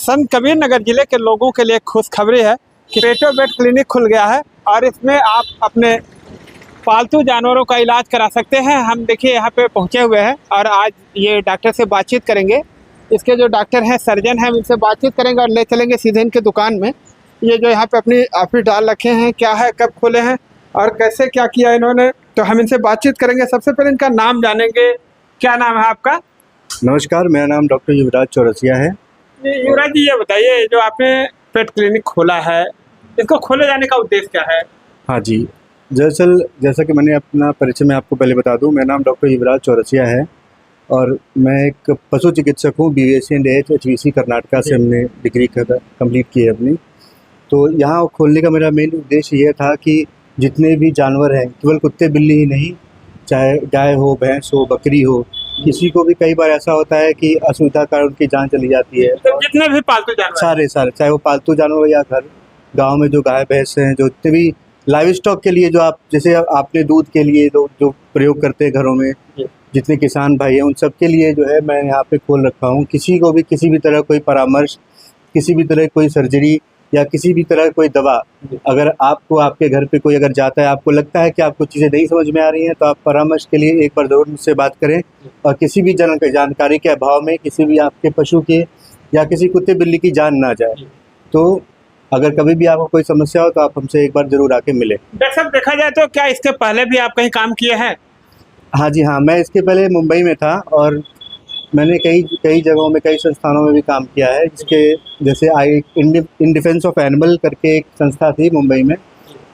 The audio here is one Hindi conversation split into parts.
संत कबीर नगर जिले के लोगों के लिए खुशखबरी है कि पेटो बेट क्लिनिक खुल गया है और इसमें आप अपने पालतू जानवरों का इलाज करा सकते हैं। हम देखिए यहाँ पे पहुँचे हुए हैं और आज ये डॉक्टर से बातचीत करेंगे। इसके जो डॉक्टर हैं, सर्जन हैं, इनसे बातचीत करेंगे और ले चलेंगे सीधे इनके दुकान में। ये जो यहाँ पे अपनी ऑफिस डाल रखे हैं, क्या है, कब खोले हैं और कैसे क्या किया इन्होंने, तो हम इनसे बातचीत करेंगे। सबसे पहले इनका नाम जानेंगे। क्या नाम है आपका? नमस्कार, मेरा नाम डॉक्टर युवराज चौरसिया है। युवराज जी, ये बताइए, जो आपने पेट क्लिनिक खोला है, इसको खोले जाने का उद्देश्य क्या है? हाँ जी, दरअसल जैसा कि मैंने अपना परिचय में आपको पहले बता दूं, मेरा नाम डॉक्टर युवराज चौरसिया है और मैं एक पशु चिकित्सक हूँ। BSc एंड HVC कर्नाटका से हमने डिग्री कंप्लीट की है अपनी। तो यहाँ खोलने का मेरा मेन उद्देश्य ये था कि जितने भी जानवर हैं, केवल कुत्ते बिल्ली ही नहीं, चाहे गाय हो, भैंस हो, बकरी हो, किसी को भी कई बार ऐसा होता है कि असुविधा कारण उनकी जान चली जाती है। तो जितने भी पालतू जानवर, सारे चाहे वो पालतू जानवर या घर गांव में जो गाय भैंस हैं, जो जितने भी लाइव स्टॉक के लिए, जो आप जैसे आपने दूध के लिए जो प्रयोग करते हैं घरों में, जितने किसान भाई हैं, उन सब के लिए जो है मैं यहाँ पे खोल रखा हूँ। किसी को भी किसी भी तरह कोई परामर्श, किसी भी तरह कोई सर्जरी या किसी भी तरह कोई दवा, अगर आपको आपके घर पे कोई अगर जाता है, आपको लगता है कि आपको चीज़ें नहीं समझ में आ रही हैं, तो आप परामर्श के लिए एक बार ज़रूर मुझसे बात करें। और किसी भी जानकारी के अभाव में किसी भी आपके पशु के या किसी कुत्ते बिल्ली की जान ना जाए, तो अगर कभी भी आपको कोई समस्या हो तो आप हमसे एक बार ज़रूर आके मिले। डॉक्टर साहब, देखा जाए तो क्या इसके पहले भी आप कहीं काम किए हैं? हाँ जी, हाँ, मैं इसके पहले मुंबई में था और मैंने कई जगहों में, कई संस्थानों में भी काम किया है। इसके जैसे इन डिफेंस ऑफ एनिमल करके एक संस्था थी मुंबई में,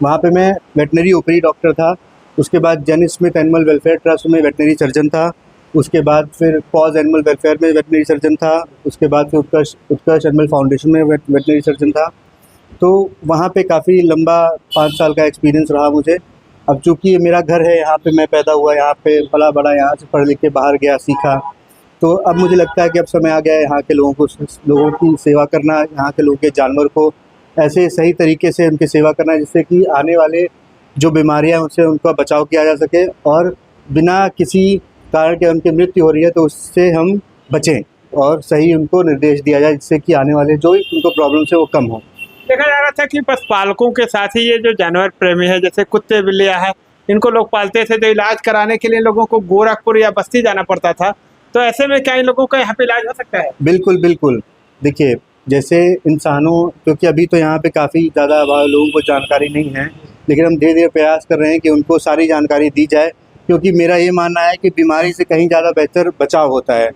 वहाँ पे मैं वेटनरी ओपीडी डॉक्टर था। उसके बाद जेन स्मिथ एनिमल वेलफेयर ट्रस्ट में वेटनरी सर्जन था। उसके बाद फिर पॉज एनिमल वेलफेयर में वेटनरी सर्जन था। उसके बाद फिर उत्कर्ष एनिमल फाउंडेशन में वेटनरी सर्जन था। तो वहाँ पे काफ़ी लंबा 5 साल का एक्सपीरियंस रहा मुझे। अब चूँकि मेरा घर है यहाँ पे, मैं पैदा हुआ यहाँ पे, पला बड़ा यहाँ से, पढ़ लिख के बाहर गया, सीखा, तो अब मुझे लगता है कि अब समय आ गया है यहाँ के लोगों की सेवा करना, यहाँ के लोगों के जानवर को ऐसे सही तरीके से उनकी सेवा करना, जिससे कि आने वाले जो बीमारियाँ उनसे उनका बचाव किया जा सके और बिना किसी कारण के उनकी मृत्यु हो रही है तो उससे हम बचें और सही उनको निर्देश दिया जाए, जिससे कि आने वाले जो उनको प्रॉब्लम्स है वो कम हो। देखा जा रहा था कि पशुपालकों के साथ ही ये जो जानवर प्रेमी है, जैसे कुत्ते बिल्लियाँ हैं, इनको लोग पालते थे, तो इलाज कराने के लिए लोगों को गोरखपुर या बस्ती जाना पड़ता था। तो ऐसे में क्या इन लोगों का यहाँ पे इलाज हो सकता है? बिल्कुल बिल्कुल। देखिए, जैसे इंसानों, क्योंकि अभी तो यहाँ पे काफ़ी ज़्यादा लोगों को जानकारी नहीं है, लेकिन हम धीरे धीरे प्रयास कर रहे हैं कि उनको सारी जानकारी दी जाए, क्योंकि मेरा ये मानना है कि बीमारी से कहीं ज़्यादा बेहतर बचाव होता है।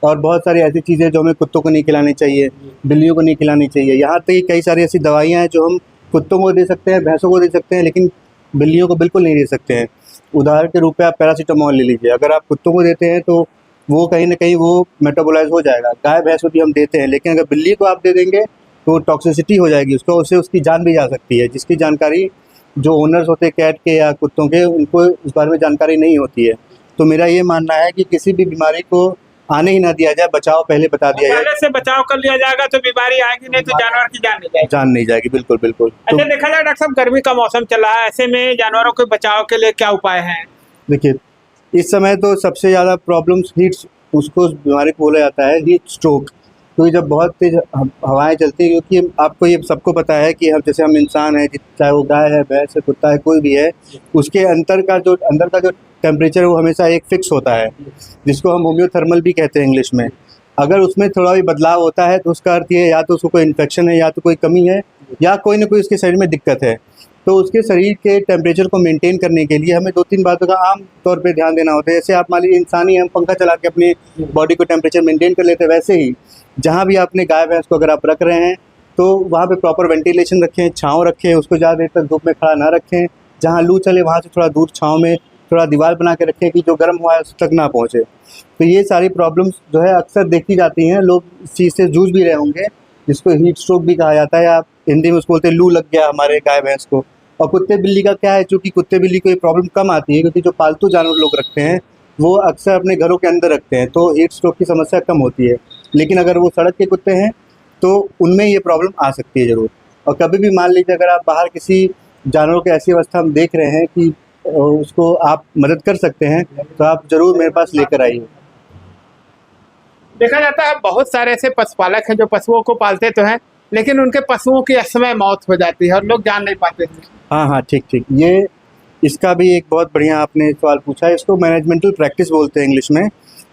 और बहुत सारी ऐसी चीज़ें जो हमें कुत्तों को नहीं खिलानी चाहिए, बिल्लियों को नहीं खिलानी चाहिए। यहाँ तक कि कई सारी ऐसी दवाइयाँ हैं जो हम कुत्तों को दे सकते हैं, भैंसों को दे सकते हैं, लेकिन बिल्लियों को बिल्कुल नहीं दे सकते हैं। उदाहरण के रूप में आप पैरासीटामोल ले लीजिए, अगर आप कुत्तों को देते हैं तो वो कहीं ना कहीं वो मेटाबोलाइज हो जाएगा। गाय भैंस को भी हम देते हैं, लेकिन अगर बिल्ली को आप दे देंगे तो टॉक्सिसिटी हो जाएगी उसको, उससे उसकी जान भी जा सकती है, जिसकी जानकारी जो ओनर्स होते हैं कैट के या कुत्तों के, उनको इस बारे में जानकारी नहीं होती है। तो मेरा ये मानना है कि किसी भी बीमारी को आने ही ना दिया जाए, बचाव पहले बता दिया जाए। पहले से बचाव कर लिया जाएगा तो बीमारी आएगी नहीं, तो जानवर की जान नहीं जाएगी। जान नहीं जाएगी, बिल्कुल बिल्कुल। अच्छा, देखा जाए डॉक्टर साहब, गर्मी का मौसम चल रहा है, ऐसे में जानवरों के बचाव के लिए क्या उपाय हैं? देखिए, इस समय तो सबसे ज़्यादा प्रॉब्लम्स हीट, उसको बीमारी को बोला जाता है हीट स्ट्रोक, क्योंकि जब बहुत तेज हवाएं चलती है, क्योंकि आपको ये सबको पता है कि हम जैसे हम इंसान हैं, चाहे वो गाय है, भैंस है, कुत्ता है, कोई भी है, उसके अंदर का जो टेम्परेचर है वो हमेशा एक फिक्स होता है, जिसको हम होम्योथर्मल भी कहते हैं इंग्लिश में। अगर उसमें थोड़ा भी बदलाव होता है तो उसका अर्थ ये, या तो उसको कोई इन्फेक्शन है, या तो कोई कमी है, या कोई ना कोई उसके शरीर में दिक्कत है। तो उसके शरीर के टेम्परेचर को मेंटेन करने के लिए हमें 2-3 बातों का आम तौर पे ध्यान देना होता है। जैसे आप मान लीजिए इंसान ही, हम पंखा चला के अपनी बॉडी को टेम्परेचर मेंटेन कर लेते हैं, वैसे ही जहाँ भी आपने गाय भैंस को अगर आप रख रहे हैं तो वहाँ पे प्रॉपर वेंटिलेशन रखें, छाँव रखें, उसको ज़्यादा देर तक धूप में खड़ा ना रखें। जहाँ लू चले वहाँ से थोड़ा दूर छाँव में थोड़ा दीवार बना के रखें कि जो गर्म हुआ है उस तक ना पहुँचे। तो ये सारी प्रॉब्लम्स जो है अक्सर देखी जाती हैं, लोग इस चीज़ से जूझ भी रहे होंगे, जिसको हीट स्ट्रोक भी कहा जाता है, या हिंदी में उसको बोलते हैं लू लग गया हमारे गाय भैंस को। और कुत्ते बिल्ली का क्या है, चूँकि कुत्ते बिल्ली को ये प्रॉब्लम कम आती है, क्योंकि जो पालतू जानवर लोग रखते हैं वो अक्सर अपने घरों के अंदर रखते हैं, तो हीट स्ट्रोक की समस्या कम होती है। लेकिन अगर वो सड़क के कुत्ते हैं तो उनमें ये प्रॉब्लम आ सकती है ज़रूर। और कभी भी मान लीजिए अगर आप बाहर किसी जानवर की ऐसी अवस्था हम देख रहे हैं कि उसको आप मदद कर सकते हैं, तो आप ज़रूर मेरे पास लेकर आइए। देखा जाता है बहुत सारे ऐसे पशुपालक हैं जो पशुओं को पालते तो हैं, लेकिन उनके पशुओं की असमय मौत हो जाती है और लोग जान नहीं पाते हैं। हाँ हाँ, ठीक ठीक, ये इसका भी एक बहुत बढ़िया आपने सवाल पूछा है। इसको मैनेजमेंटल प्रैक्टिस बोलते हैं इंग्लिश में।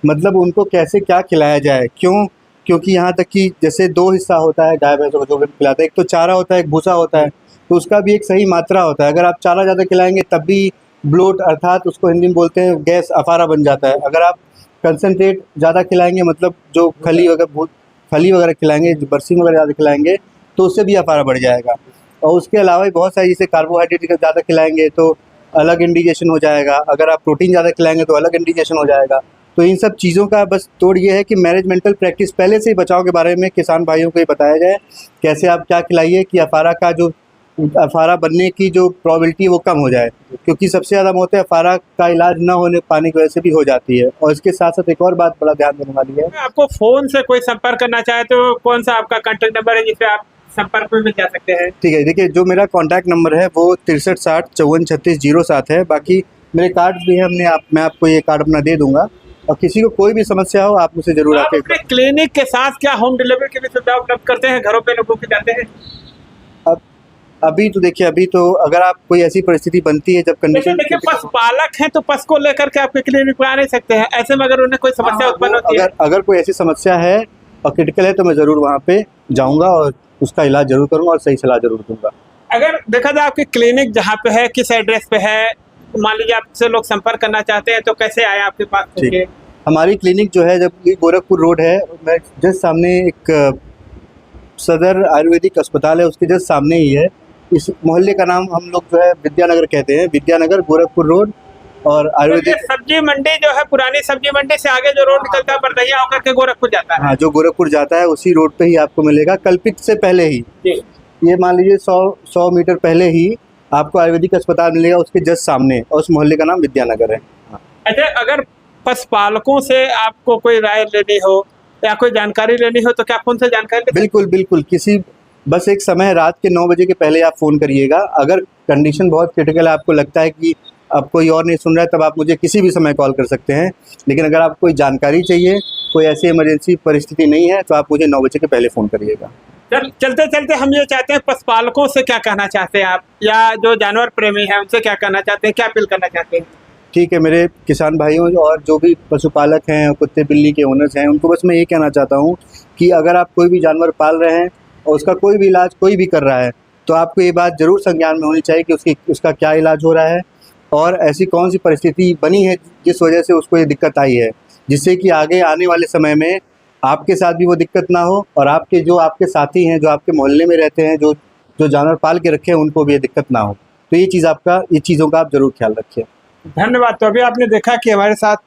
मतलब उनको कैसे क्या खिलाया जाए, क्योंकि यहाँ तक कि जैसे दो हिस्सा होता है गाय भैंसों को जो भी खिलाते हैं, एक तो चारा होता है, एक भूसा होता है, तो उसका भी एक सही मात्रा होता है। अगर आप चारा ज़्यादा खिलाएंगे तब भी ब्लोट, अर्थात उसको हिंदी में बोलते हैं गैस, अफारा बन जाता है। अगर आप कंसनट्रेट ज़्यादा खिलाएंगे, मतलब जो खली वगैरह खिलाएंगे, जो बरसीम वगैरह ज़्यादा खिलाएंगे, तो उससे भी अफारा बढ़ जाएगा। और उसके अलावा भी बहुत सारी, जैसे कार्बोहाइड्रेट ज़्यादा खिलाएंगे तो अलग इंडिकेशन हो जाएगा, अगर आप प्रोटीन ज़्यादा खिलाएंगे तो अलग इंडिकेशन हो जाएगा। तो इन सब चीज़ों का बस तोड़ ये है कि मैनेजमेंटल प्रैक्टिस पहले से ही बचाव के बारे में किसान भाइयों को ये बताया जाए, कैसे आप क्या खिलाइए कि अफारा बनने की जो प्रोबेबिलिटी है वो कम हो जाए, क्योंकि सबसे ज़्यादा मौतें अफारा का इलाज न होने पाने की वजह से भी हो जाती है। और इसके साथ साथ एक और बात बड़ा ध्यान देने वाली है, आपको फोन से कोई संपर्क करना चाहे तो कौन सा आपका कांटेक्ट नंबर है जिससे आप संपर्क में जा सकते हैं? ठीक है, देखिए जो मेरा कॉन्टैक्ट नंबर है वो 6360543607 है। बाकी मेरे कार्ड्स भी हैं, मैं आपको ये कार्ड अपना दे दूंगा, और किसी को कोई भी समस्या हो आप मुझे जरूर आप अपने क्लिनिक के साथ क्या होम डिलीवरी की भी सुविधा उपलब्ध करते हैं, घरों पे लोगों के जाते हैं? अभी तो देखिए, अभी तो अगर आप कोई ऐसी परिस्थिति बनती है जब कंडीशन, देखिए पशुपालक हैं तो पशु को लेकर के आपके क्लिनिक पे आ नहीं सकते हैं, ऐसे में अगर उन्हें कोई समस्या उत्पन्न होती है, अगर कोई ऐसी समस्या है और क्रिटिकल है, तो मैं ज़रूर वहाँ पे जाऊँगा और उसका इलाज जरूर करूँगा और सही सलाह जरूर दूंगा। अगर देखा जाए आपकी क्लिनिक जहाँ पे है, किस एड्रेस पे है, मान लीजिए आपसे लोग संपर्क करना चाहते हैं तो कैसे आए आपके पास? ठीक, हमारी क्लिनिक जो है, जब ये गोरखपुर रोड है, मैं जस्ट सामने एक सदर आयुर्वेदिक अस्पताल है, उसके जस्ट सामने ही है। इस मोहल्ले का नाम हम लोग जो है विद्यानगर कहते हैं, विद्यानगर, गोरखपुर रोड। और आयुर्वेदिक सब्जी मंडी जो है, पुरानी सब्जी मंडी से आगे जो रोड निकलता है बरदहिया होकर के गोरखपुर जाता है, हाँ, जो गोरखपुर जाता है उसी रोड पे ही आपको मिलेगा। कल्पित से पहले ही, ये मान लीजिए 100 मीटर पहले ही आपको आयुर्वेदिक अस्पताल मिलेगा, उसके जस्ट सामने, और उस मोहल्ले का नाम विद्यानगर है। अच्छा, अगर पशुपालकों से आपको कोई राय लेनी हो या कोई जानकारी लेनी हो तो क्या फोन से जानकारी? बिल्कुल बिल्कुल, बस एक समय रात के 9 बजे के पहले आप फ़ोन करिएगा। अगर कंडीशन बहुत क्रिटिकल है, आपको लगता है कि अब कोई और नहीं सुन रहा है, तब आप मुझे किसी भी समय कॉल कर सकते हैं। लेकिन अगर आपको कोई जानकारी चाहिए, कोई ऐसी इमरजेंसी परिस्थिति नहीं है, तो आप मुझे 9 बजे के पहले फ़ोन करिएगा। चलते चलते हम ये चाहते हैं, पशुपालकों से क्या कहना चाहते हैं आप, या जो जानवर प्रेमी हैं उनसे क्या कहना चाहते हैं, क्या अपील करना चाहते हैं? ठीक है, मेरे किसान भाइयों और जो भी पशुपालक हैं, कुत्ते बिल्ली के ओनर्स हैं, उनको बस मैं ये कहना चाहता हूँ कि अगर आप कोई भी जानवर पाल रहे हैं और उसका कोई भी इलाज कोई भी कर रहा है, तो आपको ये बात ज़रूर संज्ञान में होनी चाहिए कि उसका क्या इलाज हो रहा है और ऐसी कौन सी परिस्थिति बनी है जिस वजह से उसको ये दिक्कत आई है, जिससे कि आगे आने वाले समय में आपके साथ भी वो दिक्कत ना हो, और आपके साथी हैं, जो आपके मोहल्ले में रहते हैं, जो जानवर पाल के रखे हैं, उनको भी ये दिक्कत ना हो। तो ये चीज़ों का आप ज़रूर ख्याल रखिए। धन्यवाद। तो अभी आपने देखा कि हमारे साथ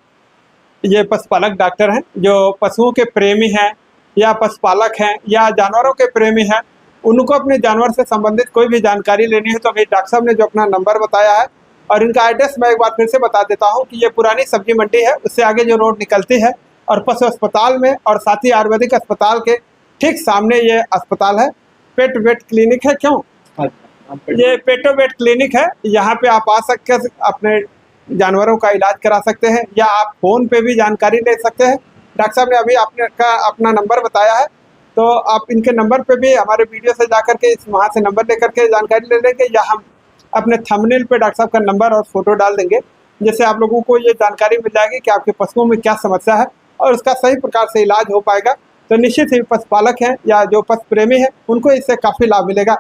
ये पशुपालक डॉक्टर हैं जो पशुओं के प्रेमी हैं या पशुपालक हैं या जानवरों के प्रेमी हैं। उनको अपने जानवर से संबंधित कोई भी जानकारी लेनी है तो अभी डॉक्टर साहब ने जो अपना नंबर बताया है, और इनका एड्रेस मैं एक बार फिर से बता देता हूँ कि ये पुरानी सब्जी मंडी है, उससे आगे जो रोड निकलती है, और पशु अस्पताल में और साथ ही आयुर्वेदिक अस्पताल के ठीक सामने ये अस्पताल है। पेट वेट क्लिनिक है, क्यों ये पेटो वेट क्लिनिक है। यहाँ पे आप आ सकते अपने जानवरों का इलाज करा सकते हैं, या आप फ़ोन पे भी जानकारी ले सकते हैं। डॉक्टर साहब ने अभी अपना नंबर बताया है, तो आप इनके नंबर पे भी हमारे वीडियो से जाकर के वहाँ से नंबर लेकर के जानकारी ले लेंगे, या हम अपने थंबनेल पे डॉक्टर साहब का नंबर और फोटो डाल देंगे, जिससे आप लोगों को ये जानकारी मिल जाएगी कि आपके पशुओं में क्या समस्या है और उसका सही प्रकार से इलाज हो पाएगा। तो निश्चित ही पशुपालक हैं या जो पशु प्रेमी हैं, उनको इससे काफ़ी लाभ मिलेगा।